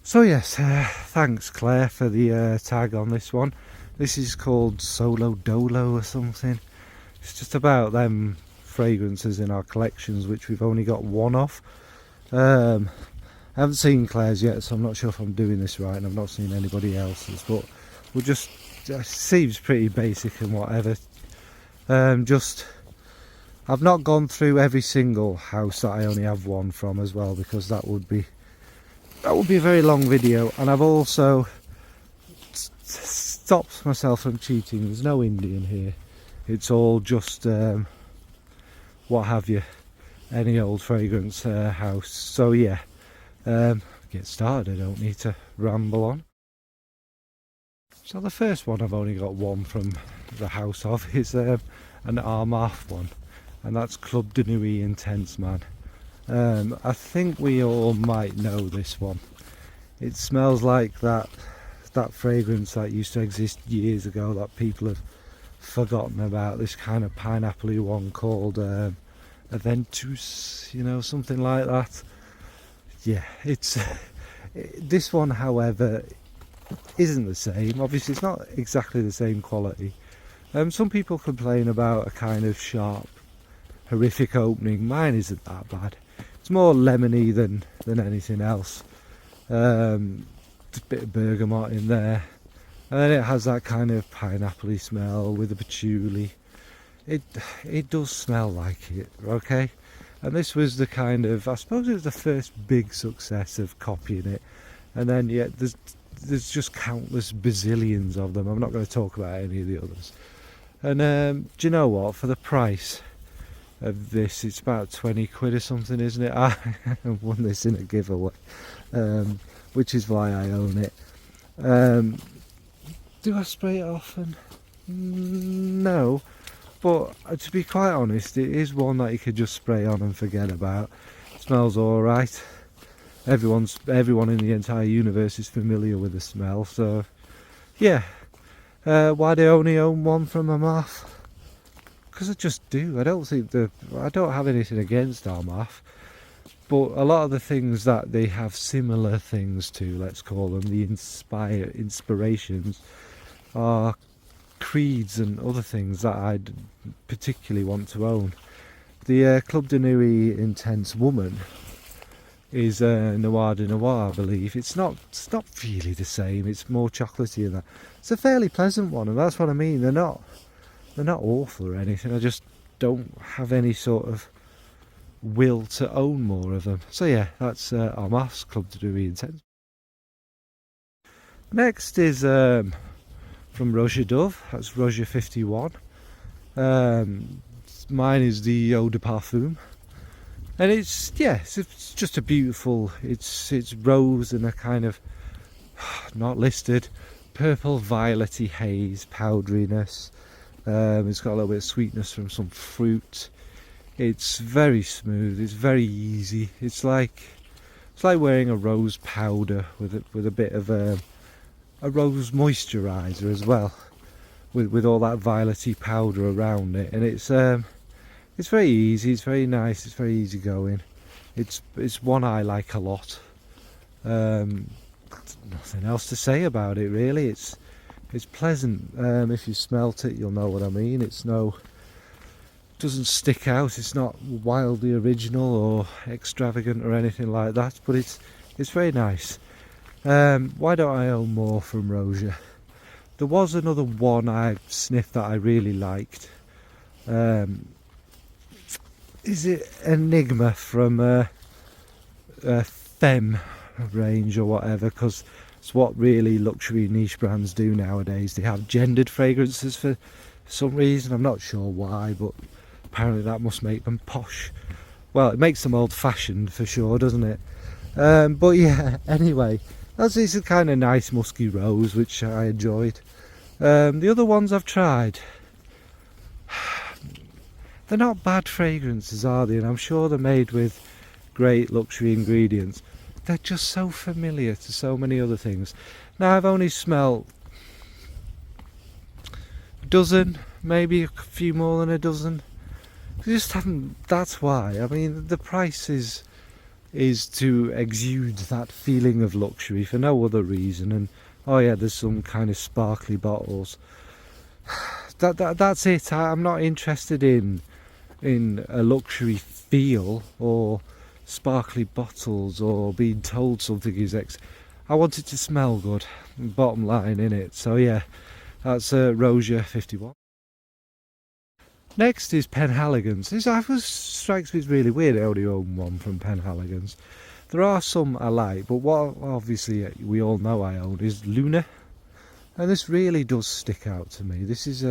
So yes, thanks Claire for the tag on this one. This is called Solo Dolo or something. It's just about them fragrances in our collections which we've only got one of. I haven't seen Claire's yet, so I'm not sure if I'm doing this right, and I've not seen anybody else's, but we'll just, it seems pretty basic and whatever. I've not gone through every single house that I only have one from as well, because that would be a very long video, and I've also stopped myself from cheating. There's no Indian here, it's all just what have you, any old fragrance house. So yeah, get started, I don't need to ramble on. So the first one I've only got one from the house of is an Armaf one, and that's Club de Nuit Intense, man. I think we all might know this one. It smells like that fragrance that used to exist years ago that people have forgotten about, this kind of pineapple-y one called Aventus, you know, something like that. Yeah, it's this one, however, isn't the same. Obviously it's not exactly the same quality. Some people complain about a kind of sharp, horrific opening. Mine isn't that bad. It's more lemony than anything else. Just a bit of bergamot in there, and then it has that kind of pineapple-y smell with the patchouli. It does smell like it, okay? And this was the kind of, I suppose it was the first big success of copying it, and then yeah, there's just countless bazillions of them. I'm not going to talk about any of the others. And do you know what, for the price of this, it's about 20 quid or something, isn't it? I won this in a giveaway, which is why I own it. Do I spray it often? No, but to be quite honest, it is one that you could just spray on and forget about. It smells alright. Everyone in the entire universe is familiar with the smell, so yeah. Why do I only own one from Armaf? Because I just do. I don't have anything against Armaf, but a lot of the things that they have similar things to, let's call them, the inspirations, are creeds and other things that I particularly want to own. The Club de Nuit Intense Woman is Noir de Noir, I believe. It's not really the same. It's more chocolatey than that. It's a fairly pleasant one, and that's what I mean. They're not awful or anything. I just don't have any sort of will to own more of them. So yeah, that's Armaf's Club de Nuit Intense. Next is from Roja Dove. That's Roja 51. Mine is the Eau de Parfum, and it's just a beautiful. It's rose and a kind of not listed purple violety haze, powderiness. It's got a little bit of sweetness from some fruit. It's very smooth. It's very easy. It's like wearing a rose powder with a bit of a rose moisturizer as well, with all that violety powder around it. And it's very easy. It's very nice. It's very easy going. It's one I like a lot. Nothing else to say about it really. It's pleasant. If you smelt it, you'll know what I mean. Doesn't stick out. It's not wildly original or extravagant or anything like that, but it's very nice. Why don't I own more from Roja? There was another one I sniffed that I really liked. Is it Enigma from Femme range or whatever? Because it's what really luxury niche brands do nowadays. They have gendered fragrances for some reason. I'm not sure why, but apparently that must make them posh. Well, it makes them old-fashioned for sure, doesn't it? But yeah, anyway, it's a kind of nice musky rose which I enjoyed. The other ones I've tried, they're not bad fragrances, are they? And I'm sure they're made with great luxury ingredients. They're just so familiar to so many other things. Now I've only smelled a dozen, maybe a few more than a dozen. I just haven't. That's why. I mean, the price is is to exude that feeling of luxury for no other reason. And oh yeah, there's some kind of sparkly bottles. That's it. I'm not interested in a luxury feel or sparkly bottles or being told something is I want it to smell good, bottom line in it. So yeah, that's Roja 51. Next is Penhaligons. This strikes me as really weird. I only own one from Penhaligons. There are some I like, but what obviously we all know I own is Luna, and this really does stick out to me. This is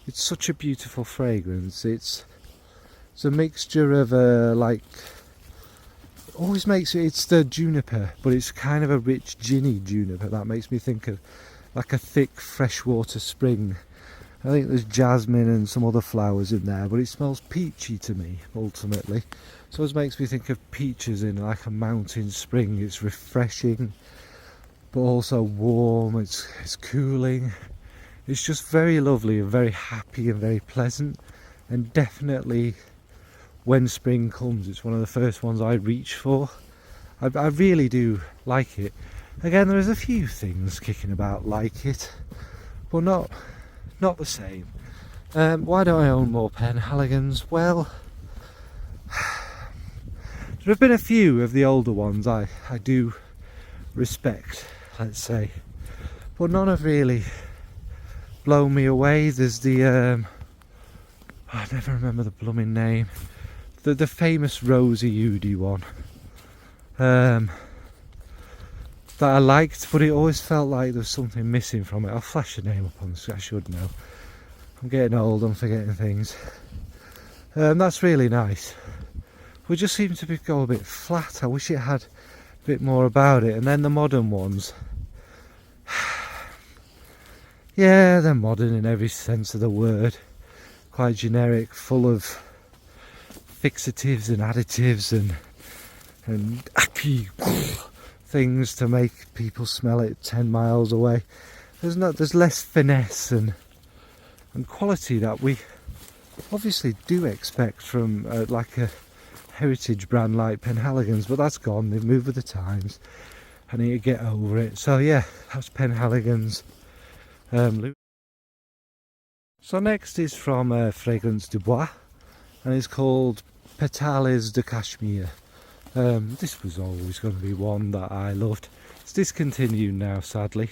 it's such a beautiful fragrance. It's a mixture of like, always makes it's the juniper, but it's kind of a rich ginny juniper that makes me think of like a thick freshwater spring. I think there's jasmine and some other flowers in there, but it smells peachy to me ultimately. So it makes me think of peaches in like a mountain spring. It's refreshing, but also warm. It's cooling. It's just very lovely and very happy and very pleasant. And definitely, when spring comes, it's one of the first ones I reach for. I really do like it. Again, there's a few things kicking about like it, but not the same. Why don't I own more Penhaligons? Well, there have been a few of the older ones I do respect, let's say, but none have really blown me away. There's the I never remember the blooming name, the famous rosy Udi one that I liked, but it always felt like there was something missing from it. I'll flash the name up on the screen. I should know. I'm getting old, I'm forgetting things. That's really nice. We just seem to go a bit flat. I wish it had a bit more about it. And then the modern ones, yeah, they're modern in every sense of the word. Quite generic, full of fixatives and additives and things to make people smell it 10 miles away. There's less finesse and quality that we obviously do expect from like a heritage brand like Penhaligons, but that's gone. They've moved with the times. I need to get over it. So yeah, that's Penhaligons. So next is from Fragranze du Bois, and it's called Petales de Cashmere. This was always going to be one that I loved. It's discontinued now, sadly.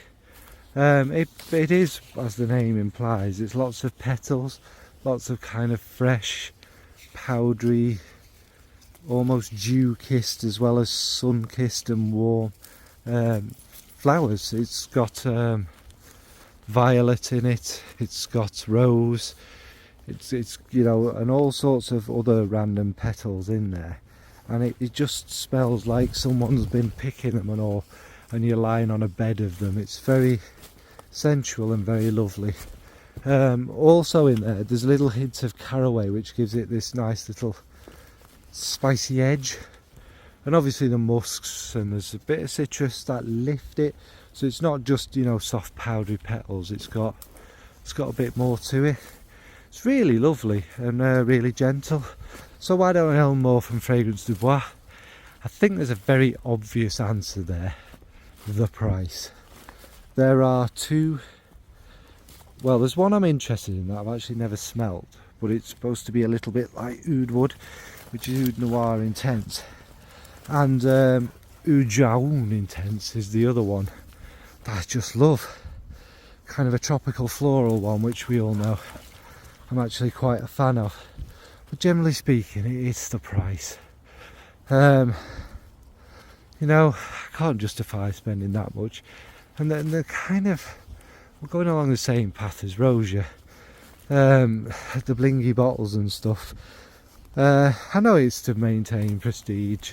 It is, as the name implies, it's lots of petals, lots of kind of fresh, powdery, almost dew-kissed as well as sun-kissed and warm flowers. It's got violet in it, it's got rose, it's you know, and all sorts of other random petals in there, and it just smells like someone's been picking them and all, and you're lying on a bed of them. It's very sensual and very lovely. Also in there's little hints of caraway, which gives it this nice little spicy edge, and obviously the musks, and there's a bit of citrus that lift it, so it's not just, you know, soft powdery petals. It's got a bit more to it. It's really lovely and really gentle. So why don't I own more from Fragranze du Bois? I think there's a very obvious answer there: the price. There are two. Well, there's one I'm interested in that I've actually never smelt, but it's supposed to be a little bit like Oud Wood, which is Oud Noir Intense, and Oud Jaune Intense is the other one that I just love. Kind of a tropical floral one, which we all know I'm actually quite a fan of. But generally speaking, it's the price. You know, I can't justify spending that much. And then they're kind of, we're going along the same path as Roja. The blingy bottles and stuff. I know it's to maintain prestige,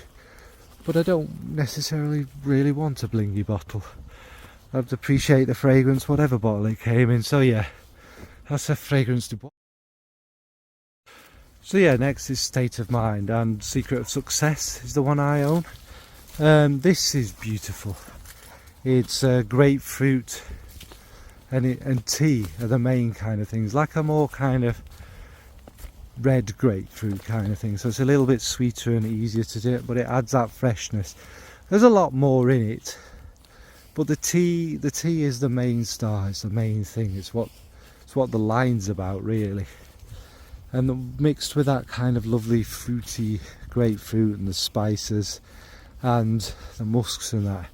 but I don't necessarily really want a blingy bottle. I'd appreciate the fragrance whatever bottle it came in. So yeah, that's a Fragranze du Bois. So yeah, next is State of Mind, and Secret of Success is the one I own. This is beautiful. It's grapefruit and tea are the main kind of things, like a more kind of red grapefruit kind of thing, so it's a little bit sweeter and easier to do, but it adds that freshness. There's a lot more in it, but the tea is the main star. It's the main thing. It's what the line's about, really. And mixed with that kind of lovely fruity grapefruit and the spices and the musks and that,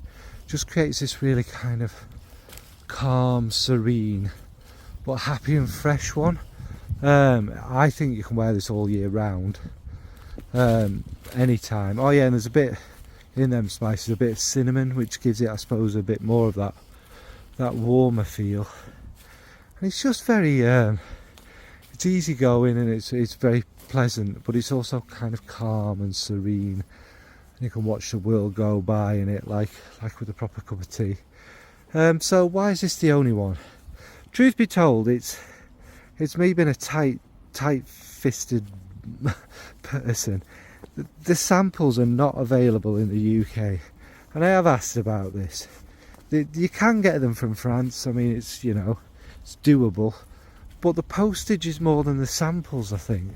just creates this really kind of calm, serene, but happy and fresh one. I think you can wear this all year round, anytime. Oh yeah, and there's a bit in them spices, a bit of cinnamon, which gives it, I suppose, a bit more of that warmer feel. And it's just very, it's easy going, and it's very pleasant, but it's also kind of calm and serene. And you can watch the world go by in it, like with a proper cup of tea. So why is this the only one? Truth be told, it's me being a tight-fisted person. The samples are not available in the UK, and I have asked about this. You can get them from France. I mean, it's, you know, it's doable, but the postage is more than the samples, I think.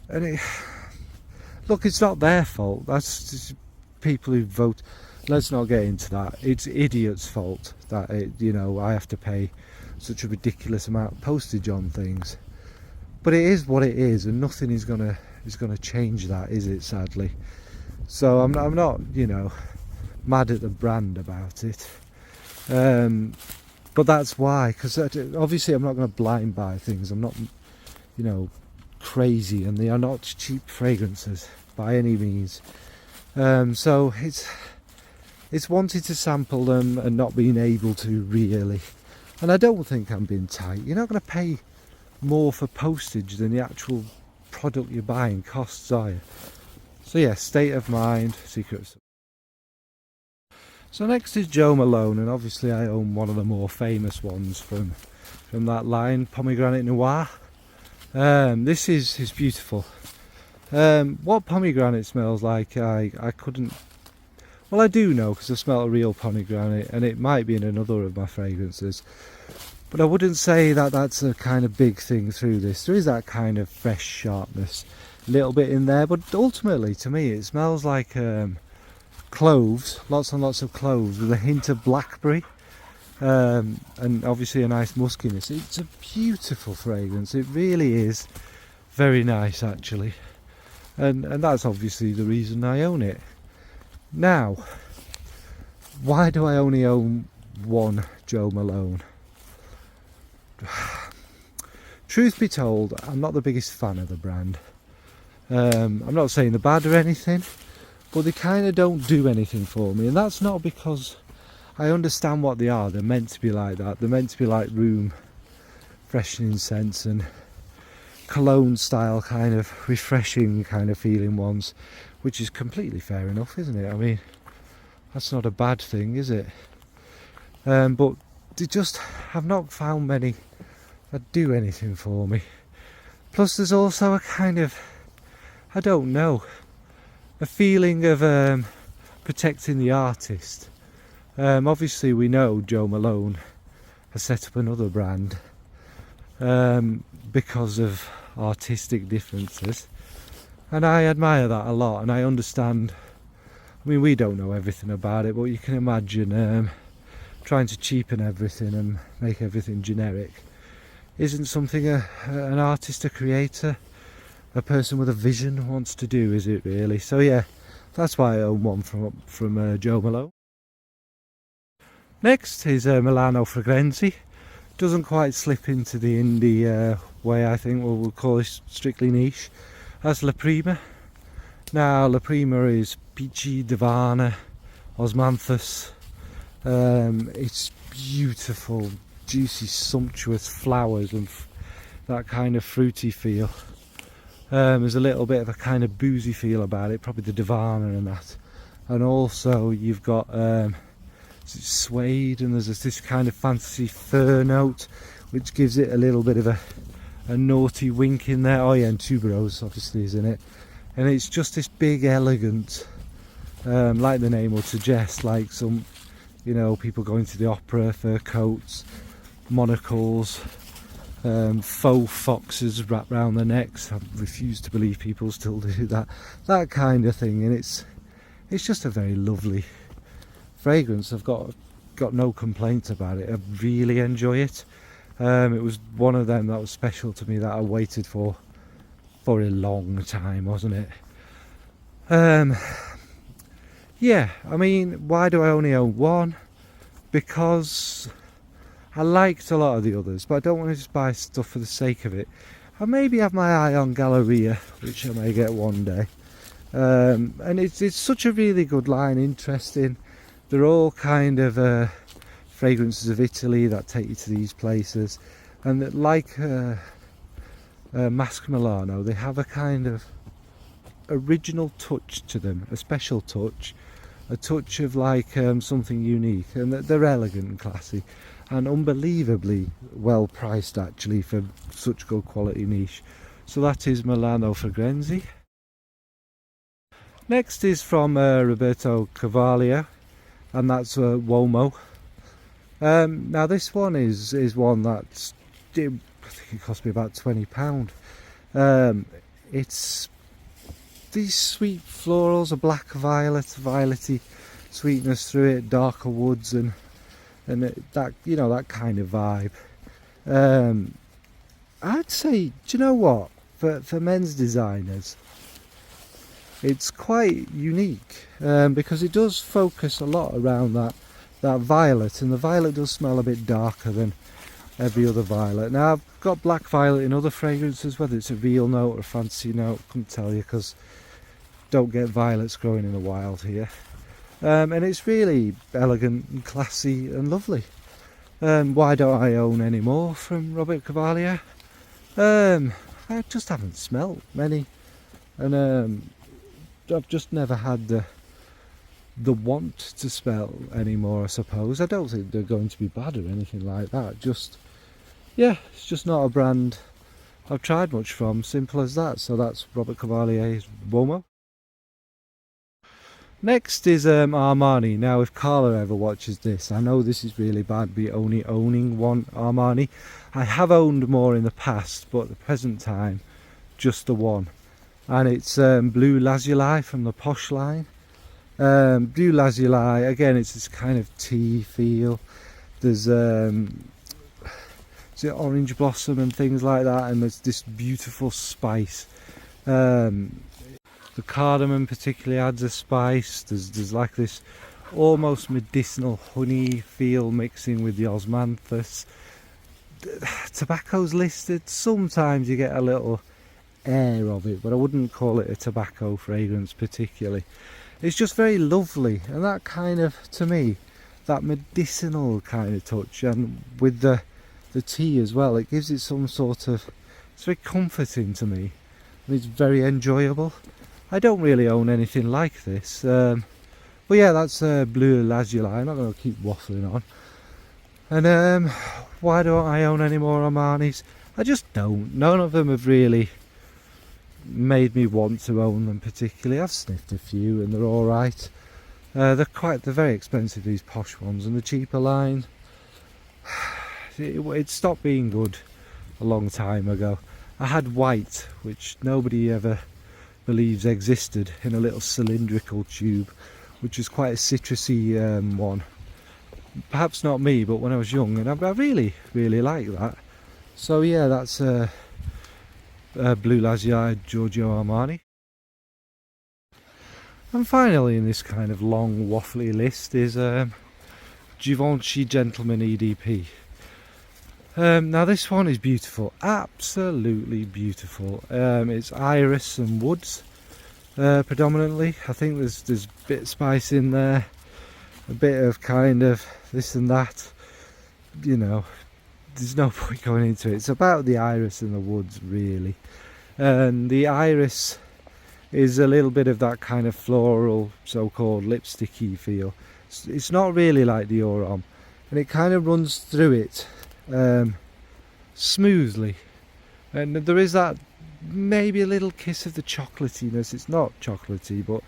And look, it's not their fault. That's just people who vote. Let's not get into that. It's idiots' fault that you know, I have to pay such a ridiculous amount of postage on things. But it is what it is, and nothing is gonna change that, is it? Sadly. So I'm not, you know, mad at the brand about it. But that's why, because obviously I'm not going to blind buy things. I'm not, you know, crazy, and they are not cheap fragrances by any means. So it's wanting to sample them and not being able to, really. And I don't think I'm being tight. You're not going to pay more for postage than the actual product you're buying costs, are you? So yeah, State of Mind, Secrets. So next is Jo Malone, and obviously I own one of the more famous ones from that line, Pomegranate Noir. This is beautiful. What pomegranate smells like, I couldn't. Well, I do know, because I smell a real pomegranate, and it might be in another of my fragrances. But I wouldn't say that that's a kind of big thing through this. There is that kind of fresh sharpness, a little bit in there, but ultimately, to me, it smells like cloves, lots and lots of cloves, with a hint of blackberry, and obviously a nice muskiness. It's a beautiful fragrance. It really is very nice, actually, and that's obviously the reason I own it. Now, why do I only own one Jo Malone? Truth be told, I'm not the biggest fan of the brand. I'm not saying they're bad or anything, but they kind of don't do anything for me, and that's not because I understand what they are. They're meant to be like that. They're meant to be like room freshening scents and cologne style, kind of refreshing kind of feeling ones, which is completely fair enough, isn't it? I mean, that's not a bad thing, is it? But they just have not found many that do anything for me. Plus there's also a kind of, I don't know, a feeling of protecting the artist. Obviously we know Jo Malone has set up another brand because of artistic differences, and I admire that a lot, and I understand. I mean, we don't know everything about it, but you can imagine trying to cheapen everything and make everything generic isn't something an artist, a creator, a person with a vision wants to do, is it really? So yeah, that's why I own one from Jo Malone. Next is Milano Fragranze. Doesn't quite slip into the indie way, I think. We'll call this strictly niche. That's La Prima. Now La Prima is peachy, divana, osmanthus. It's beautiful, juicy, sumptuous flowers and that kind of fruity feel. There's a little bit of a kind of boozy feel about it, probably the divana and that. And also you've got suede, and there's this kind of fancy fir note, which gives it a little bit of a naughty wink in there. Oh yeah, and tuberose obviously is in it. And it's just this big, elegant, like the name would suggest, like some, you know, people going to the opera, fur coats, monocles, faux foxes wrapped round their necks. I refuse to believe people still do that kind of thing, and it's just a very lovely fragrance. I've got no complaints about it. I really enjoy it. It was one of them that was special to me that I waited for a long time, wasn't it? Yeah, I mean, why do I only own one? Because I liked a lot of the others, but I don't want to just buy stuff for the sake of it. I maybe have my eye on Galleria, which I may get one day. And it's such a really good line, interesting. They're all kind of fragrances of Italy that take you to these places, and that, like Mask Milano, they have a kind of original touch to them, a special touch, a touch of like something unique, and they're elegant and classy and unbelievably well priced actually for such good quality niche. So that is Milano Fragranze. Next is from Roberto Cavalli, and that's Uomo. Now this one is one that's, I think it cost me about £20. It's these sweet florals, a black violety sweetness through it, darker woods, and that, you know, that kind of vibe. I'd say, do you know what, for men's designers, it's quite unique, because it does focus a lot around that violet, and the violet does smell a bit darker than every other violet. Now I've got black violet in other fragrances, whether it's a real note or a fancy note, I couldn't tell you, because don't get violets growing in the wild here. And it's really elegant and classy and lovely. Why don't I own any more from Robert Cavalli? I just haven't smelt many, and I've just never had the want to smell anymore, I suppose. I don't think they're going to be bad or anything like that. Just, yeah, it's just not a brand I've tried much from. Simple as that. So that's Robert Cavalli's Uomo. Next is Armani. Now if Carla ever watches this, I know this is really bad, me only owning one Armani. I have owned more in the past, but at the present time just the one, and it's Bleu Lazuli from the Posh line. Bleu Lazuli, again, it's this kind of tea feel. There's orange blossom and things like that, and there's this beautiful spice. The cardamom particularly adds a spice. There's like this almost medicinal honey feel mixing with the osmanthus. Tobacco's listed. Sometimes you get a little air of it, but I wouldn't call it a tobacco fragrance particularly. It's just very lovely, and that kind of, to me, that medicinal kind of touch, and with the tea as well, it gives it some sort of, it's very comforting to me, and it's very enjoyable. I don't really own anything like this, but yeah, that's Bleu Lazuli. I'm not going to keep waffling on. And why don't I own any more Armanis? I just don't. None of them have really made me want to own them particularly. I've sniffed a few and they're alright. They're very expensive, these Posh ones, and the cheaper line, it stopped being good a long time ago. I had white, which nobody ever believes existed, in a little cylindrical tube, which is quite a citrusy one. Perhaps not me, but when I was young, and I really like that. So yeah, that's Bleu Lazuli, Giorgio Armani. And finally, in this kind of long waffly list, is Givenchy Gentleman EDP. Now this one is beautiful, absolutely beautiful. It's iris and woods predominantly. I think there's a bit of spice in there, a bit of kind of this and that, you know, there's no point going into it. It's about the iris and the woods really, and the iris is a little bit of that kind of floral, so-called lipsticky feel. It's not really like the Uomo, and it kind of runs through it smoothly, and there is that maybe a little kiss of the chocolatiness. It's not chocolatey, but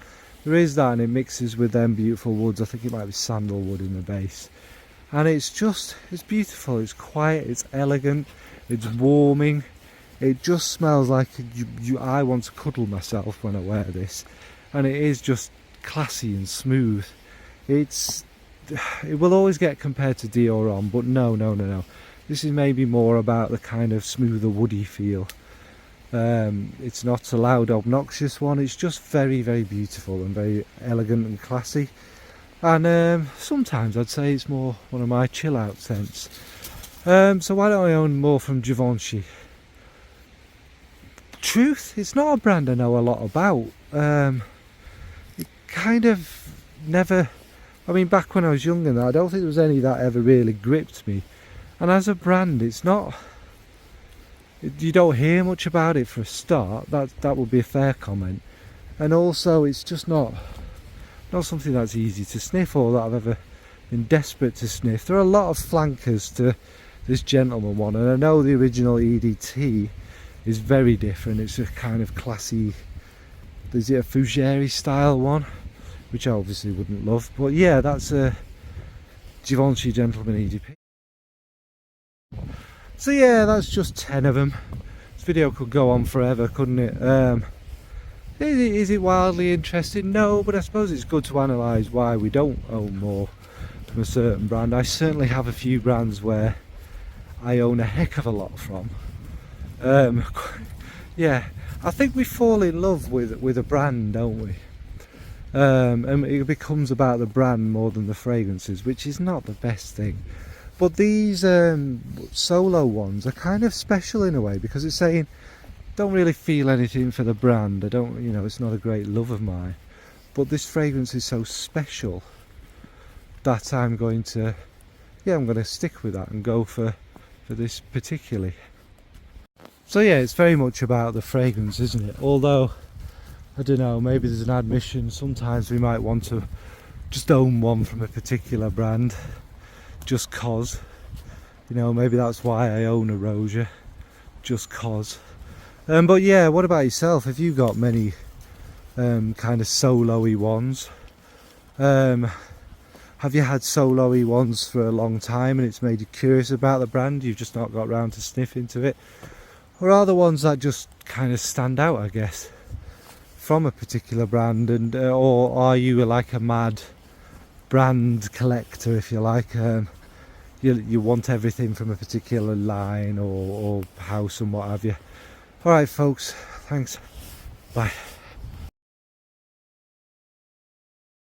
there is that, and it mixes with them beautiful woods. I think it might be sandalwood in the base, and it's beautiful, it's quiet, it's elegant, It's warming. It just smells like I want to cuddle myself when I wear this, and it is just classy and smooth. It will always get compared to Dior on, but no. This is maybe more about the kind of smoother woody feel. It's not a loud obnoxious one, it's just very, very beautiful and very elegant and classy. And sometimes I'd say it's more one of my chill out scents. So why don't I own more from Givenchy? Truth, it's not a brand I know a lot about. It kind of never, I mean, back when I was younger, I don't think there was any that ever really gripped me. And as a brand, it's not, you don't hear much about it for a start. That would be a fair comment. And also, it's just not something that's easy to sniff, or that I've ever been desperate to sniff. There are a lot of flankers to this gentleman one, and I know the original EDT is very different. It's a kind of classy, is it a Fougere style one, which I obviously wouldn't love, but yeah, that's a Givenchy Gentleman EDP. So yeah, that's just 10 of them. This video could go on forever, couldn't it? Is it wildly interesting? No, but I suppose it's good to analyse why we don't own more from a certain brand. I certainly have a few brands where I own a heck of a lot from. Yeah, I think we fall in love with a brand, don't we? And it becomes about the brand more than the fragrances, which is not the best thing. But these solo ones are kind of special in a way, because it's saying, don't really feel anything for the brand. I don't, you know, it's not a great love of mine, but this fragrance is so special that I'm going to stick with that and go for this particularly. So yeah, it's very much about the fragrance, isn't it? Although, I don't know, maybe there's an admission, sometimes we might want to just own one from a particular brand, just cause, you know, maybe that's why I own a Roja, just cause. But yeah, what about yourself? Have you got many kind of solo-y ones? Have you had solo-y ones for a long time and it's made you curious about the brand, you've just not got around to sniffing to it? Or are there ones that just kind of stand out, I guess, from a particular brand? And or are you like a mad brand collector, if you like? You want everything from a particular line or house and what have you. Alright folks, thanks, bye.